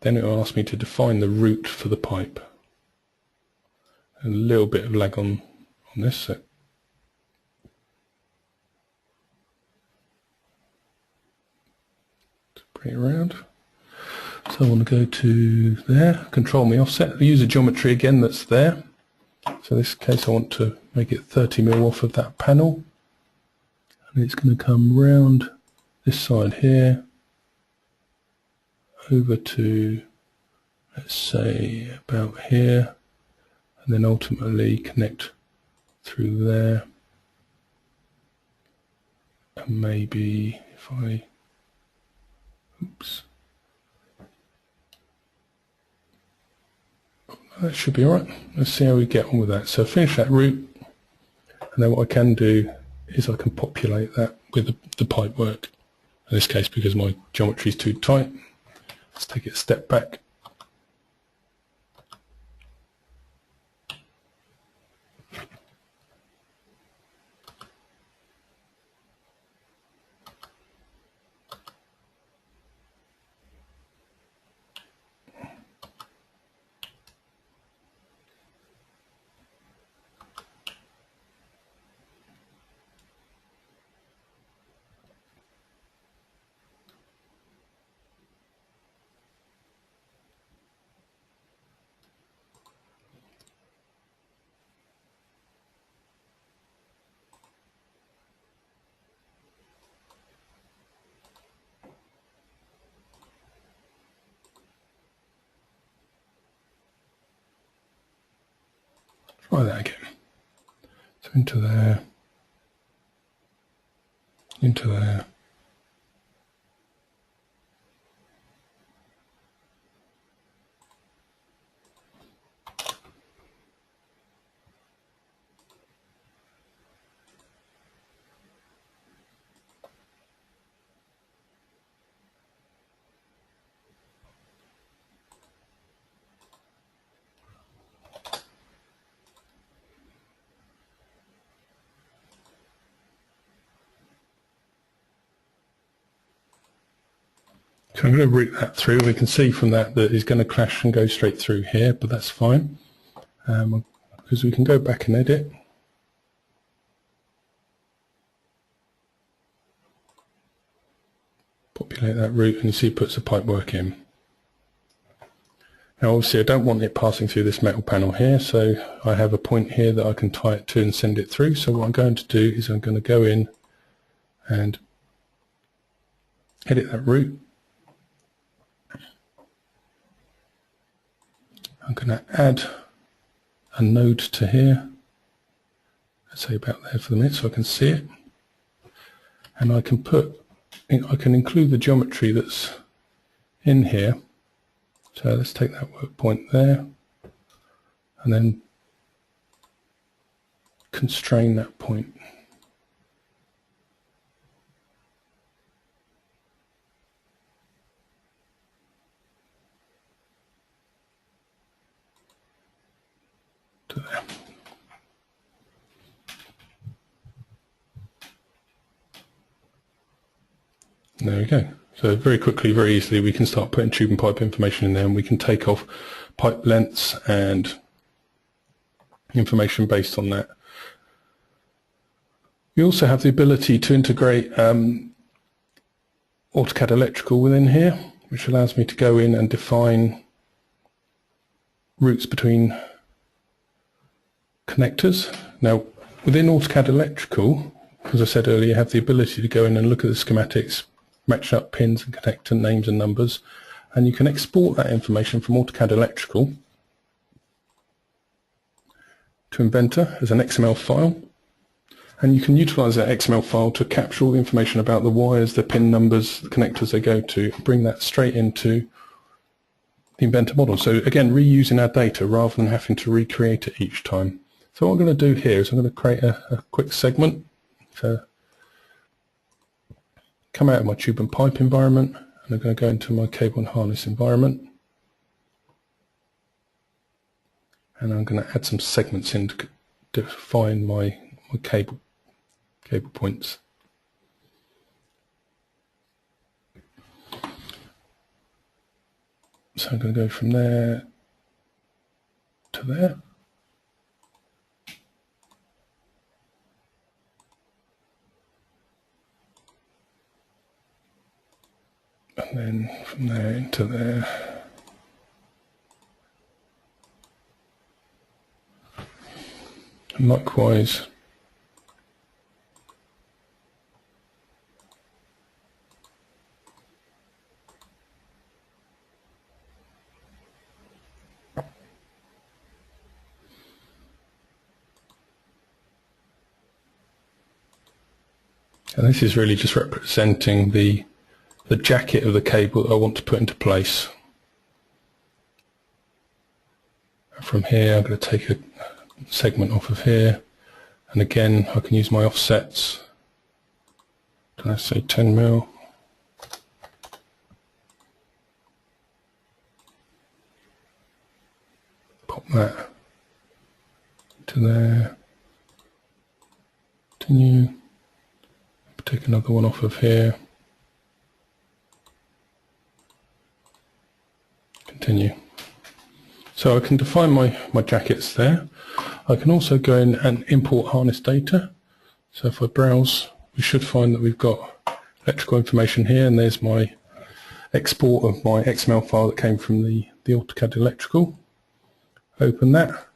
Then it will ask me to define the route for the pipe. A little bit of lag on this, so bring it around. So I want to go to there, control my offset. I use a geometry again that's there. So in this case I want to make it 30mm off of that panel, and it's going to come round this side here over to, let's say, about here, and then ultimately connect through there. And maybe if I, oops, that should be alright. Let's see how we get on with that. So finish that route, and then what I can do is I can populate that with the pipe work. In this case, because my geometry is too tight, let's take it a step back. Try that again. So into there. into there. So I'm going to route that through. We can see from that that it's going to crash and go straight through here, but that's fine because we can go back and edit. Populate that route and you see it puts the pipework in. Now obviously I don't want it passing through this metal panel here, so I have a point here that I can tie it to and send it through. So what I'm going to do is I'm going to go in and edit that route. I'm going to add a node to here, let's say about there for the minute so I can see it, and I can include the geometry that's in here. So let's take that work point there and then constrain that point. To there. There we go. So very quickly, very easily, we can start putting tube and pipe information in there, and we can take off pipe lengths and information based on that. We also have the ability to integrate AutoCAD Electrical within here, which allows me to go in and define routes between connectors. Now, within AutoCAD Electrical, as I said earlier, you have the ability to go in and look at the schematics, match up pins and connector names and numbers, and you can export that information from AutoCAD Electrical to Inventor as an XML file, and you can utilize that XML file to capture all the information about the wires, the pin numbers, the connectors they go to, and bring that straight into the Inventor model. So again, reusing our data rather than having to recreate it each time. So what I'm going to do here is I'm going to create a quick segment. So come out of my tube and pipe environment, and I'm going to go into my cable and harness environment, and I'm going to add some segments in to define my cable points. So I'm going to go from there to there. And then from there into there. And likewise, and this is really just representing the jacket of the cable that I want to put into place. And from here I'm going to take a segment off of here, and again I can use my offsets. Can I say 10 mil? Pop that to there. Continue. Take another one off of here. Continue. So I can define my jackets there. I can also go in and import harness data. So if I browse, we should find that we've got electrical information here, and there's my export of my XML file that came from the AutoCAD Electrical. Open that.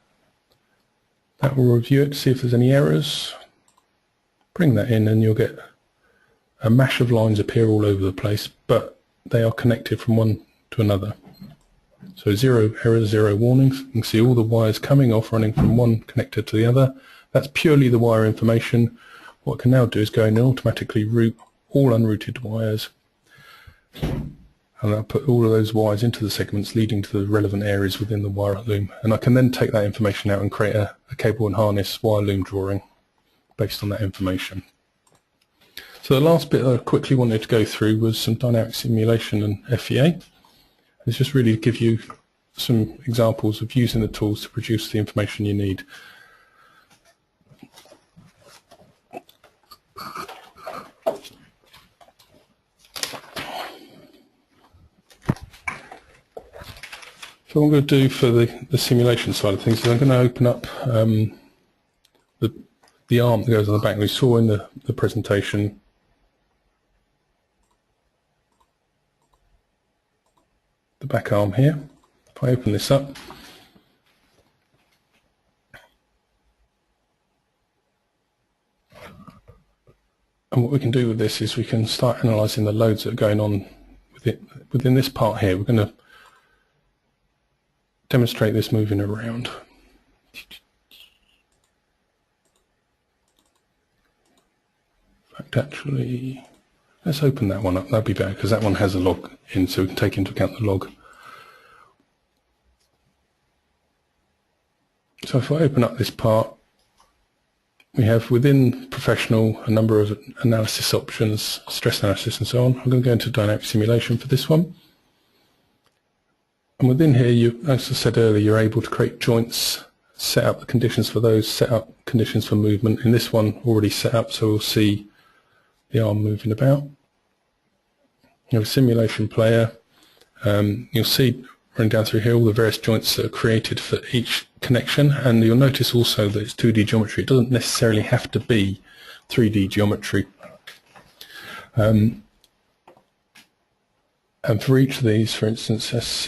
That will review it to see if there's any errors. Bring that in and you'll get a mash of lines appear all over the place, but they are connected from one to another. So 0 errors, 0 warnings. You can see all the wires coming off running from one connector to the other. That's purely the wire information. what I can now do is go in and automatically route all unrouted wires, and I'll put all of those wires into the segments leading to the relevant areas within the wire loom, and I can then take that information out and create a cable and harness wire loom drawing based on that information. So the last bit I quickly wanted to go through was some dynamic simulation and FEA. It's just really to give you some examples of using the tools to produce the information you need. So what I'm going to do for the simulation side of things is I'm going to open up the arm that goes on the back. We saw in the presentation the back arm here. If I open this up, and what we can do with this is we can start analysing the loads that are going on within this part here. We're going to demonstrate this moving around. In fact, actually, let's open that one up. That'd be better because that one has a log in, so we can take into account the log. So if I open up this part, we have within professional a number of analysis options, stress analysis and so on. I'm going to go into dynamic simulation for this one. And within here, as I said earlier, you're able to create joints, set up the conditions for those, set up conditions for movement. In this one, already set up, so we'll see the arm moving about. You have a simulation player. You'll see running down through here all the various joints that are created for each connection, and you'll notice also that it's 2D geometry. It doesn't necessarily have to be 3D geometry. And for each of these, for instance, let's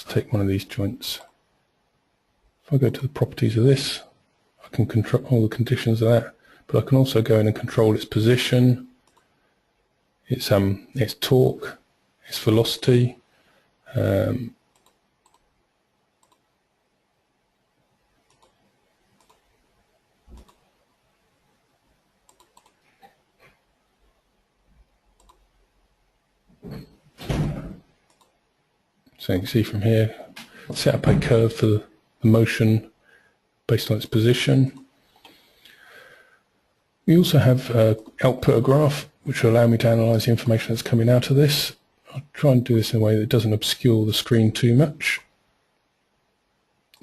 take one of these joints. If I go to the properties of this, I can control all the conditions of that, but I can also go in and control its position, its torque, its velocity, so you can see from here, set up a curve for the motion based on its position. We also have output a graph, which will allow me to analyse the information that's coming out of this. I'll try and do this in a way that doesn't obscure the screen too much.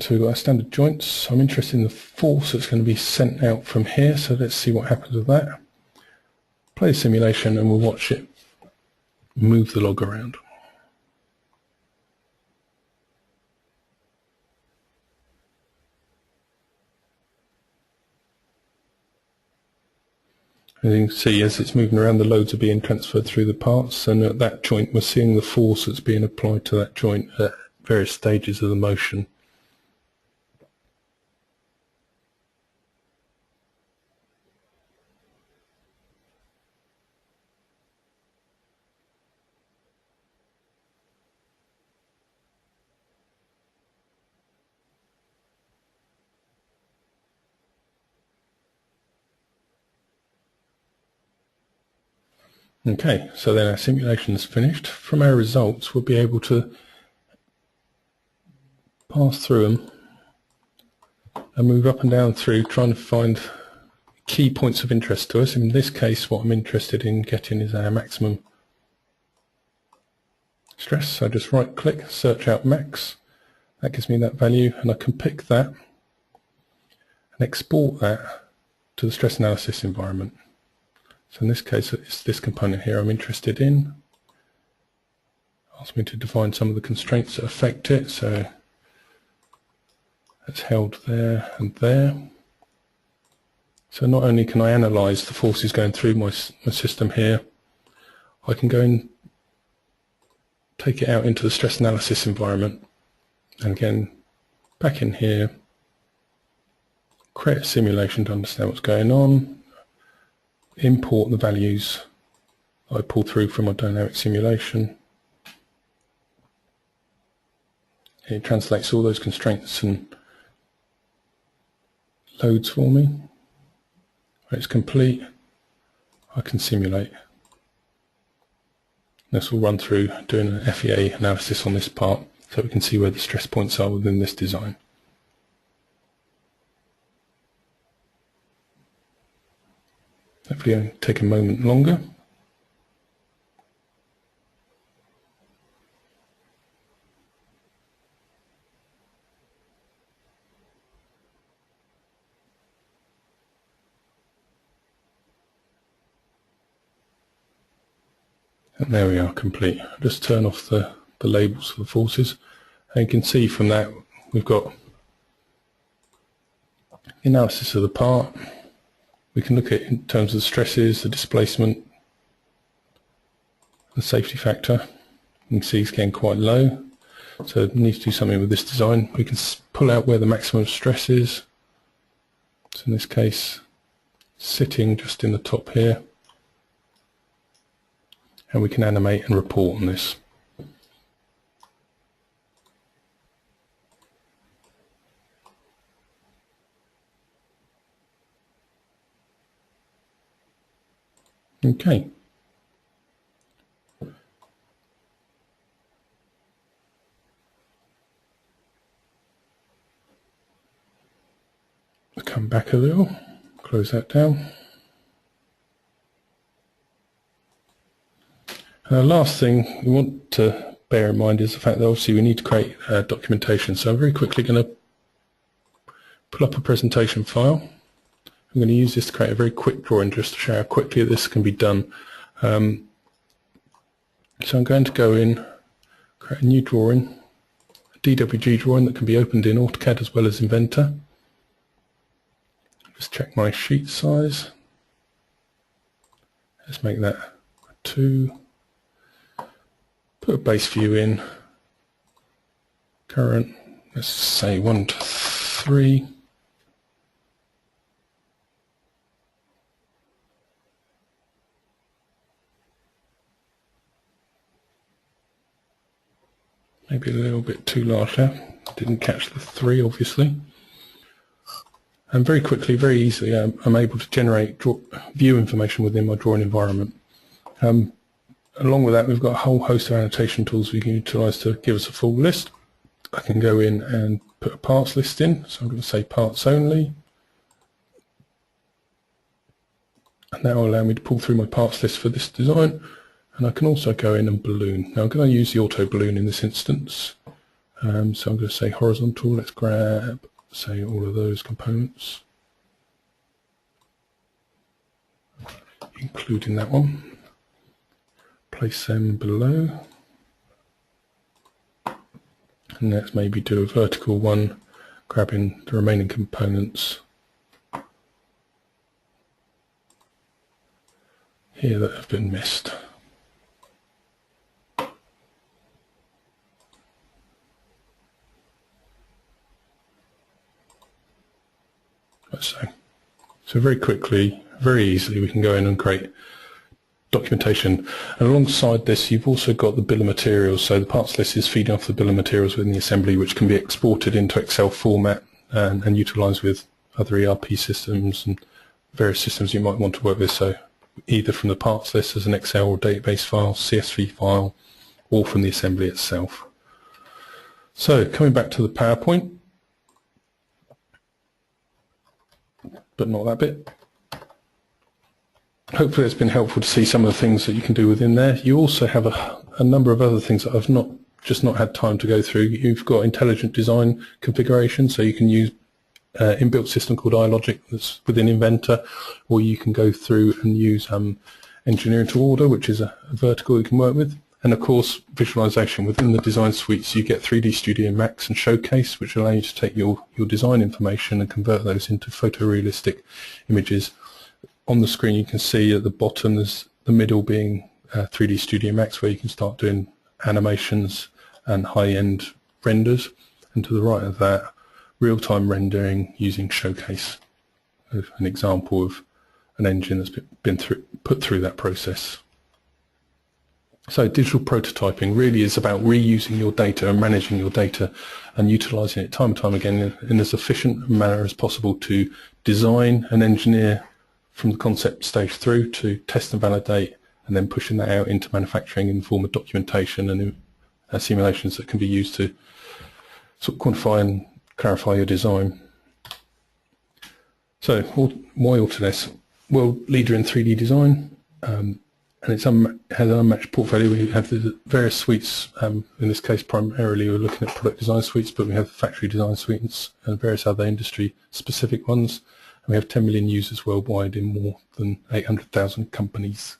So we've got our standard joints. I'm interested in the force that's going to be sent out from here, so let's see what happens with that. Play the simulation and we'll watch it move the log around. As you can see, as it's moving around, the loads are being transferred through the parts, and at that joint we're seeing the force that's being applied to that joint at various stages of the motion. Okay, so then our simulation is finished. From our results, we'll be able to pass through them and move up and down through, trying to find key points of interest to us. In this case, what I'm interested in getting is our maximum stress. So I just right click, search out max. That gives me that value, and I can pick that and export that to the stress analysis environment. So in this case, it's this component here I'm interested in. Ask me to define some of the constraints that affect it. So that's held there and there. So not only can I analyse the forces going through my system here, I can go and take it out into the stress analysis environment. And again, back in here, create a simulation to understand what's going on. Import the values I pull through from my dynamic simulation. It translates all those constraints and loads for me. When it's complete, I can simulate. This will run through doing an FEA analysis on this part so we can see where the stress points are within this design. Hopefully it'll take a moment longer. And there we are, complete. I'll just turn off the labels for the forces. And you can see from that we've got analysis of the part. We can look at it in terms of the stresses, the displacement, the safety factor. You can see it's getting quite low. So we need to do something with this design. We can pull out where the maximum stress is. So in this case, sitting just in the top here. And we can animate and report on this. Okay. I'll come back a little, close that down. And the last thing we want to bear in mind is the fact that obviously we need to create documentation. So I'm very quickly going to pull up a presentation file. I'm going to use this to create a very quick drawing just to show how quickly this can be done. So I'm going to go in, create a new drawing, a DWG drawing that can be opened in AutoCAD as well as Inventor. Just check my sheet size. Let's make that a 2. Put a base view in, current, let's say 1 to 3. Maybe a little bit too large there, didn't catch the 3 obviously. And very quickly, very easily, I'm able to generate view information within my drawing environment. Along with that, we've got a whole host of annotation tools we can utilize to give us a full list. I can go in and put a parts list in, so I'm going to say parts only. And that will allow me to pull through my parts list for this design. And I can also go in and balloon. Now I'm going to use the auto balloon in this instance. So I'm going to say horizontal, let's grab, say, all of those components, including that one. Place them below, and let's maybe do a vertical one, grabbing the remaining components here that have been missed. Like so. So very quickly, very easily, we can go in and create documentation. And alongside this, you've also got the bill of materials. So the parts list is feeding off the bill of materials within the assembly, which can be exported into Excel format and utilised with other ERP systems and various systems you might want to work with. So either from the parts list as an Excel or database file, CSV file, or from the assembly itself. So coming back to the PowerPoint, but not that bit. Hopefully it's been helpful to see some of the things that you can do within there. You also have a number of other things that I've not had time to go through. You've got intelligent design configuration, so you can use inbuilt system called iLogic that's within Inventor, or you can go through and use engineering to order, which is a vertical you can work with. And of course, visualization within the design suites. You get 3D Studio Max and Showcase, which allow you to take your design information and convert those into photorealistic images. On the screen you can see at the bottom there's the middle being 3D Studio Max, where you can start doing animations and high-end renders, and to the right of that, real-time rendering using Showcase, an example of an engine that's been put through that process. So digital prototyping really is about reusing your data and managing your data and utilising it time and time again in as efficient a manner as possible to design and engineer from the concept stage through to test and validate, and then pushing that out into manufacturing in the form of documentation and simulations that can be used to sort of quantify and clarify your design. So why Autodesk? Well, leader in 3D design, and has an unmatched portfolio. We have the various suites. In this case, primarily we're looking at product design suites, but we have factory design suites and various other industry-specific ones. And we have 10 million users worldwide in more than 800,000 companies.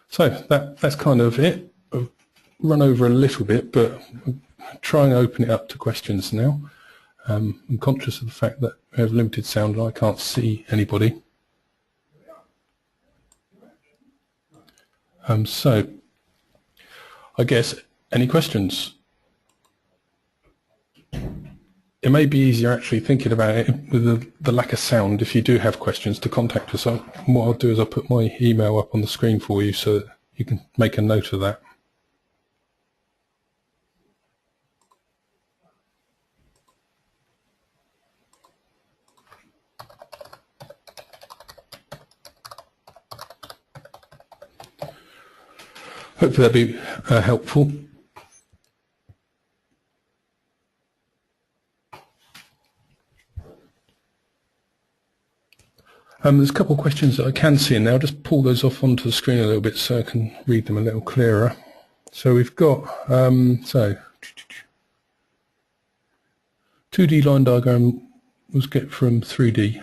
So that's kind of it. I've run over a little bit, but I'm trying to open it up to questions now. I'm conscious of the fact that we have limited sound and I can't see anybody. So I guess, any questions? It may be easier actually thinking about it with the lack of sound, if you do have questions, to contact us. What I'll do is I'll put my email up on the screen for you so that you can make a note of that. Hopefully that'll be helpful. There's a couple of questions that I can see in there. I'll just pull those off onto the screen a little bit so I can read them a little clearer. So we've got 2D line diagram was get from 3D.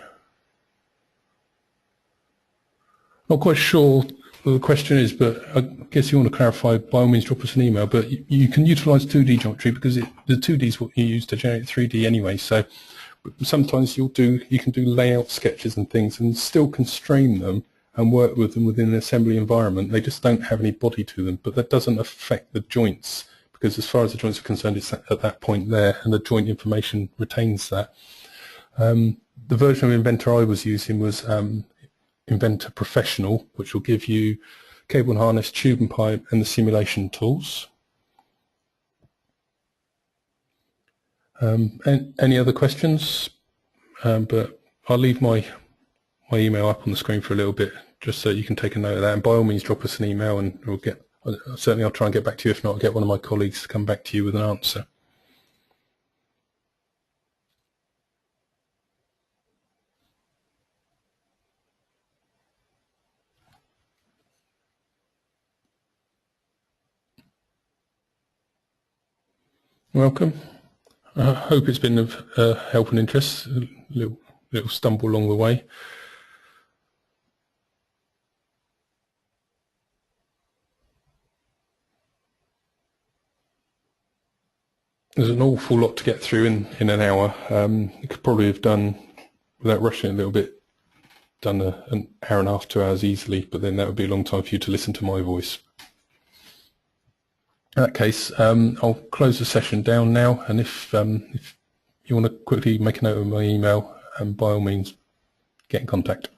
Not quite sure what the question is, but I guess you want to clarify, by all means drop us an email, but you can utilise 2D geometry because the 2D is what you use to generate 3D anyway. So sometimes you can do layout sketches and things and still constrain them and work with them within an assembly environment. They just don't have any body to them, but that doesn't affect the joints, because as far as the joints are concerned, it's at that point there, and the joint information retains that. The version of Inventor I was using was Inventor Professional, which will give you cable and harness, tube and pipe, and the simulation tools. And any other questions? But I'll leave my email up on the screen for a little bit, just so you can take a note of that. And by all means, drop us an email, and certainly I'll try and get back to you. If not, I'll get one of my colleagues to come back to you with an answer. Welcome. I hope it's been of help and interest. A little stumble along the way. There's an awful lot to get through in an hour. You could probably have done, without rushing a little bit, done an hour and a half, 2 hours easily, but then that would be a long time for you to listen to my voice. In that case, I'll close the session down now, and if you want to quickly make a note of my email, by all means, get in contact.